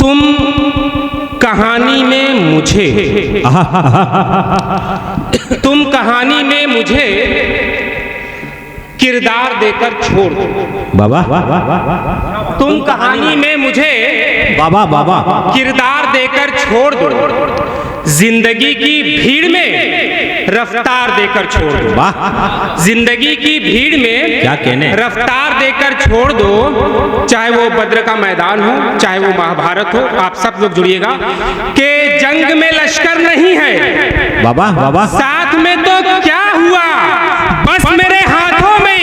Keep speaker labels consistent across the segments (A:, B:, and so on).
A: तुम कहानी में मुझे तुम कहानी में मुझे किरदार देकर छोड़ दो।
B: बाबा
A: तुम कहानी में मुझे
B: बाबा बाबा
A: किरदार देकर छोड़ दो। जिंदगी की भीड़ में रफ्तार देकर छोड़ दो।
B: वाह,
A: जिंदगी की भीड़ में
B: क्या कहने।
A: रफ्तार देकर छोड़ दो। चाहे वो बद्र का मैदान हो, चाहे वो महाभारत हो, आप सब लोग जुड़िएगा कि जंग में लश्कर नहीं है
B: बाबा बाबा
A: साथ में, तो क्या हुआ, बस मेरे हाथों में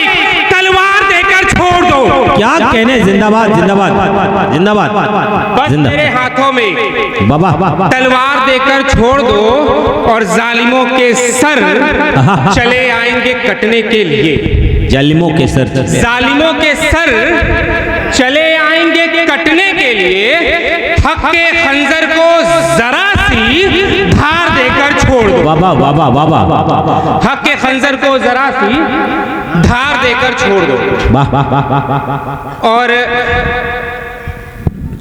A: तलवार देकर छोड़ दो।
B: क्या कहने। जिंदाबाद जिंदाबाद जिंदाबाद
A: बस मेरे हाथों में
B: बाबा
A: तलवार देकर छोड़ दो और जालिमों के सर चले आएंगे कटने के लिए।
B: जालिमों के सर
A: जालिमों के सर चले आएंगे कटने के लिए। हक के खंजर को जरा सी धार देकर छोड़ दो।
B: बाबा बाबा बाबा
A: हक के खंजर को जरा सी धार देकर छोड़ दो।
B: वाह वाह वाह।
A: और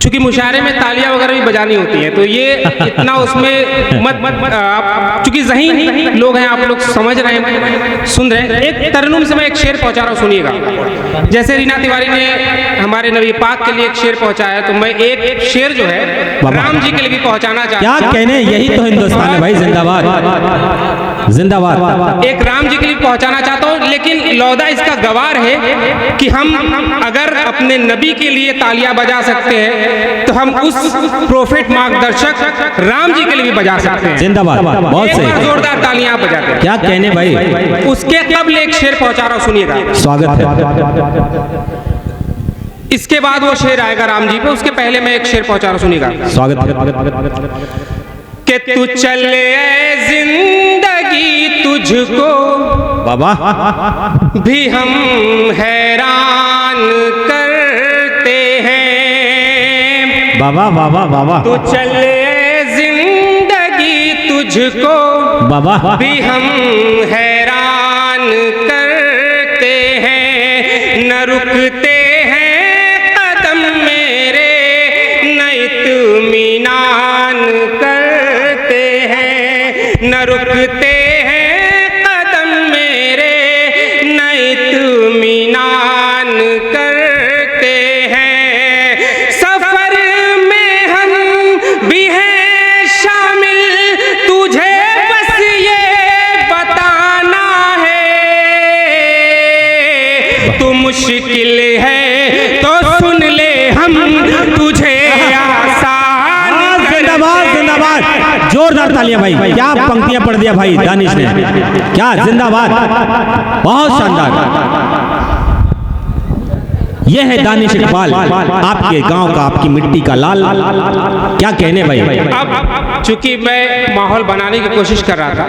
A: चूंकि मुशायरे में तालियां वगैरह भी बजानी होती हैं, तो ये इतना उसमें मत आप, चूंकि ज़हीन लोग हैं, आप लोग समझ रहे हैं, सुन रहे हैं। एक तरन्नुम से मैं एक शेर पहुंचा रहा हूँ, सुनिएगा। जैसे रीना तिवारी ने हमारे नबी पाक के लिए एक शेर पहुंचाया, तो मैं एक शेर जो है राम जी के लिए भी पहुंचाना चाहता हूँ।
B: क्या कहने, यही तो हिंदुस्तान है भाई। जिंदाबाद जिंदाबाद।
A: एक राम जी के लिए पहुंचाना चाहता हूँ, लेकिन लौदा इसका गवार है कि हम अगर अपने नबी के लिए तालियां बजा सकते हैं, तो हम उस प्रोफेट मार्गदर्शक राम जी के लिए भी बजा सकते हैं।
B: जिंदाबाद, बहुत सही,
A: जोरदार तालियां आप बजाते हैं।
B: क्या कहने भाई।
A: उसके कबल एक शेर पहुंचा रहा हूं, सुनिएगा।
B: स्वागत है।
A: इसके बाद वो शेर आएगा राम जी पे, उसके पहले मैं एक शेर पहुंचा रहा हूं, सुनिएगा।
B: स्वागत
A: कि तू चले जिंदगी तुझको
B: बाबा
A: भी हम हैरान करते हैं।
B: बाबा बाबा बाबा
A: तू चले जिंदगी तुझको
B: बाबा
A: भी हम हैरान करते हैं। न रुकते हैं कदम मेरे, न इत्मीनान करते हैं। न रुकते हैं कदम मेरे, न इत्मीनान करते हैं। सफर में हम भी हैं शामिल, तुझे बस ये बताना है। तू मुश्किल है तो सुन ले, हम तुझे आसान।
B: जिंदाबाद जिंदाबाद। जोरदार तालियां भाई। क्या पंक्तियां पढ़ दिया भाई दानिश ने, क्या जिंदाबाद, बहुत शानदार। यह है दानिश इकबाल, आपके गांव का, आपकी मिट्टी का लाल। क्या कहने भाई।
A: अब चूंकि मैं माहौल बनाने की कोशिश कर रहा था,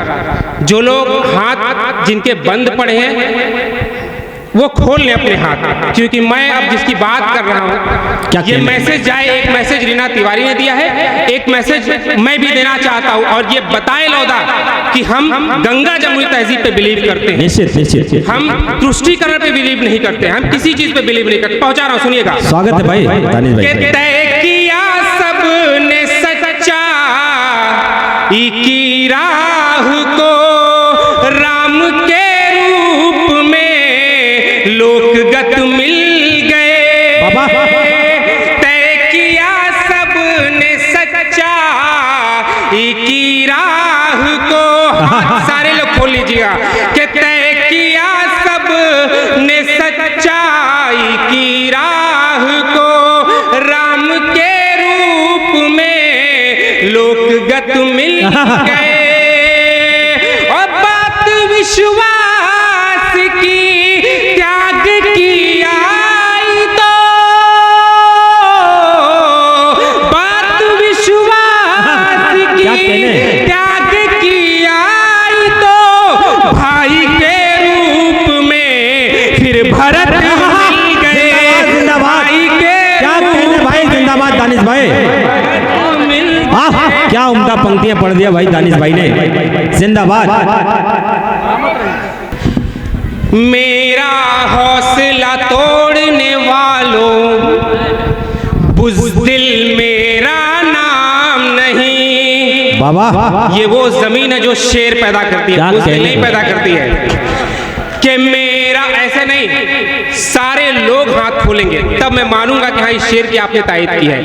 A: जो लोग हाथ जिनके बंद पड़े हैं वो खोल लें अपने हाथ, क्योंकि मैं अब जिसकी बात कर रहा हूँ
B: क्या
A: ये
B: कहने?
A: मैसेज जाए। एक मैसेज रीना तिवारी ने दिया है, एक मैसेज मैं भी देना चाहता हूँ, और ये बताए लौदा कि हम गंगा जमुनी तहजीब पे बिलीव करते हैं।
B: निश्चित निश्चित।
A: हम तुष्टिकरण पे बिलीव नहीं करते, हम किसी चीज पे बिलीव नहीं करते। पहुंचा रहा हूँ, सुनिएगा।
B: स्वागत है भाई दानिश भाई।
A: तय किया सबने सच्चा की राह को, राम के रूप में लोकगत मिल गए।
B: बाबा
A: तय किया सबने सच्चा की राह को। हाथ सारे लोग खोल लीजिएगा कि तय किया सबने सच्चाई की राह को, राम के रूप में लोकगत मिल गए। और बात विश्वास की त्याग की आई तो, बात विश्वास
B: क्या
A: की
B: कहने?
A: त्याग की आई तो, भाई के रूप में फिर भरत मिल गए।
B: जिंदाबाद।
A: भाई के
B: क्या कहने भाई। जिंदाबाद दानिश भाई। क्या उम्दा पंक्तियां पढ़ दिया भाई दानिश भाई ने। जिंदाबाद।
A: मेरा हौसला तोड़ने वालों, बुज़दिल मेरा
B: बाबा
A: ये वो जमीन है जो शेर पैदा करती है,
B: क्या
A: बुज़दिल
B: कहने?
A: नहीं पैदा करती है। कि मेरा ऐसे नहीं, सारे लोग हाथ खोलेंगे तब मैं मानूंगा कि हाँ इस शेर की आपने तायद की है।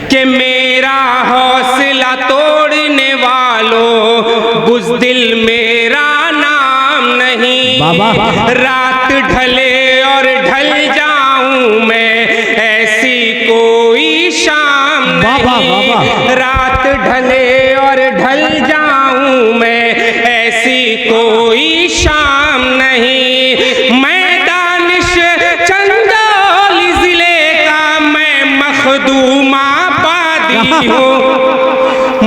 A: कि मेरा हौसला तोड़ने वालों, बुज़दिल मेरा नाम नहीं।
B: बाबा।
A: रात ढले और ढल जाऊं मैं, ऐसी कोई शाम
B: बाबा,
A: नहीं।
B: बाबा।
A: रात ढले और ढल जाऊं मैं, ऐसी कोई शाम नहीं। मैं दानिश चंदौली जिले का मैं मखदूमा बादी हूँ।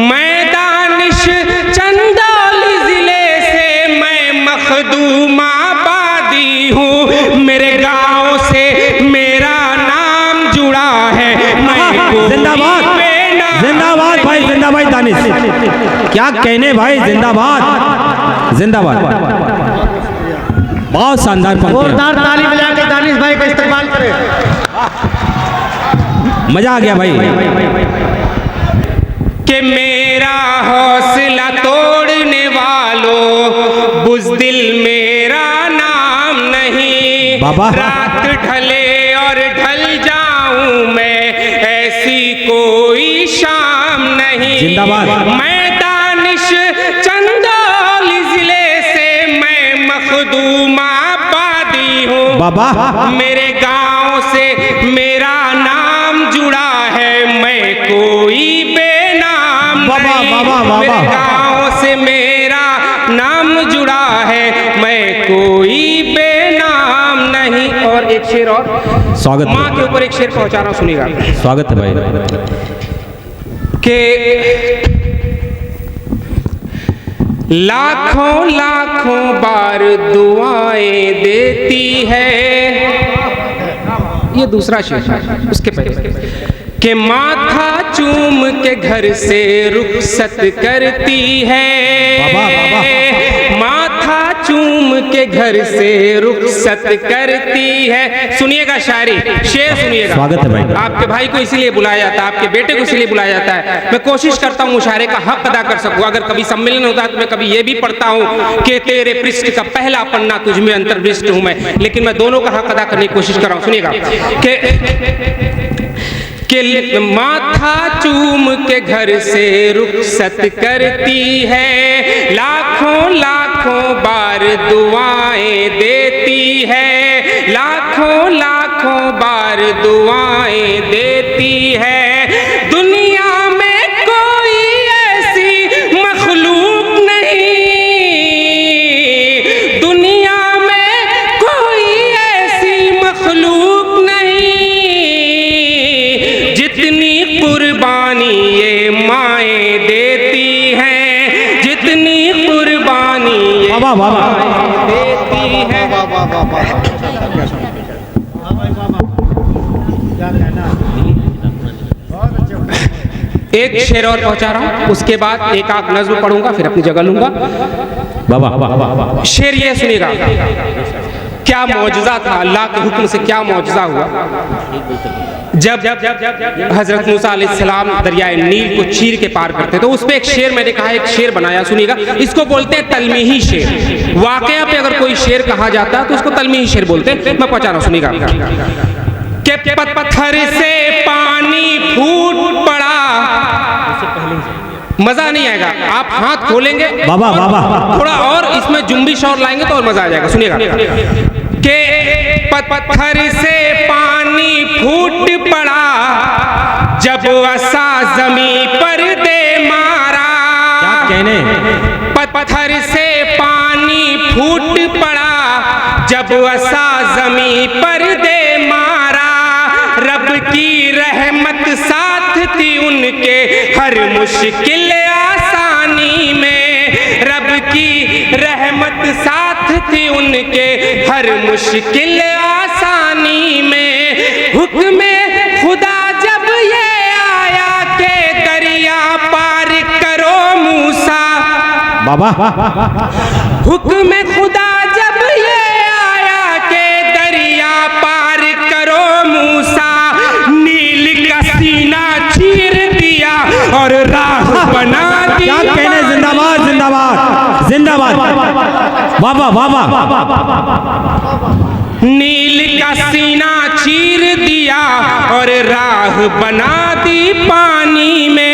A: मैं दानिश चंदौली जिले से मैं मखदूमा बादी हूँ। मेरे गांव से मेरा नाम जुड़ा है। मैं कोई
B: जिंदाबाद
A: बेनाम
B: जिंदाबाद भाई, जिंदाबाद दानिश, क्या कहने भाई, जिंदाबाद जिंदाबाद। बहुत शानदार पंक्तियां,
C: जोरदार ताली बजा के दानिश भाई का इस्तेमाल करें।
B: मजा आ गया भाई।
A: कि मेरा हौसला तोड़ने वालों, बुज़दिल मेरा नाम नहीं।
B: बाबा।
A: रात ढले और ढल जाऊं मैं, ऐसी कोई शाम नहीं।
B: जिंदाबाद।
A: मैं दानिश चंदौली जिले से मैं मखदूमा बादी हूँ।
B: बाबा।
A: मेरे गांव से मेरा नाम जुड़ा है। मैं कोई बेनाम
B: बाबा,
A: नहीं।
B: बाबा, बाबा।
A: मेरे गांव से मेरा नाम जुड़ा है। मैं कोई बेनाम नहीं। और एक शेर और,
B: स्वागत
A: माँ
B: है,
A: के ऊपर एक शेर पहुंचा रहा हूं, सुनिएगा।
B: स्वागत है भाई।
A: कि लाखों लाखों बार दुआएं देती है। ये दूसरा शेर है, उसके पहले कि माथा चूम के घर से रुखसत करती है।
B: बाबा, बाबा।
A: माथा चूम के घर से रुखसत करती है। सुनिएगा शायरी, शेर सुनिएगा।
B: स्वागत है भाई।
A: आपके भाई को इसीलिए बुलाया जाता है, आपके बेटे को इसीलिए बुलाया जाता है। मैं कोशिश करता हूँ मुशायरे का हक अदा कर सकूँ। अगर कभी सम्मेलन होता है तो मैं कभी ये भी पढ़ता हूँ कि तेरे पृष्ठ का पहला पन्ना तुझ में अंतर्दृष्ट हूँ मैं, लेकिन मैं दोनों का हक अदा करने की कोशिश कर रहा हूँ। सुनिएगा कि माथा चूम के घर से रुखसत करती है। लाखों लाखों बार दुआएं देती है। लाखों लाखों बार दुआएं देती है। दुनिया में कोई ऐसी मखलूक नहीं। दुनिया में कोई ऐसी मखलूक नहीं, जितनी कुर्बानी ये माएँ देती हैं। जितनी कुर्बानी ये
B: बाबा, बाबा।
A: माएँ देती हैं। एक शेर और पहुंचा रहा हूं, उसके बाद एक आध नज्म पढ़ूंगा, फिर अपनी जगह लूंगा।
B: बाबा।
A: शेर ये सुनिएगा। क्या मौजज़ा था, अल्लाह के हुक्म से क्या मौजज़ा हुआ जब हजरत मूसा अलैहिस्सलाम दरियाए नील को चीर के पार करते। तो उस पर एक शेर मैंने कहा, एक शेर बनाया, सुनिएगा। इसको बोलते हैं तलमीही शेर। वाकया पे अगर कोई शेर कहा जाता है तो उसको तलमीही शेर बोलते हैं। मैं पहुंचा रहा हूं, सुनिएगा। कि पत्थर से पानी फूट पड़ा। मजा नहीं आएगा, आप हाथ खोलेंगे
B: बाबा, बाबा।
A: थोड़ा और इसमें जुम्बिश और लाएंगे तो और मजा आ जाएगा। सुनिएगा कि पत्थर से पानी फूट पड़ा, जब असा जमी पर दे मारा।
B: क्या कहने?
A: पत्थर से पानी फूट पड़ा, जब असा जमी पर दे मारा। रब की रहमत साथ थी उनके हर मुश्किल आसानी में। रब की रहमत साथ थी उनके हर मुश्किल आसानी में। हुक्म खुदा जब ये आया के दरिया पार करो मूसा।
B: बाबा।
A: हुक्म खुदा जब ये आया के दरिया पार करो मूसा। नील का सीना चीर दिया और राह बना दी।
B: जिंदाबाद, वाह वाह वाह वाह।
A: नील का सीना चीर दिया और राह बना दी पानी में,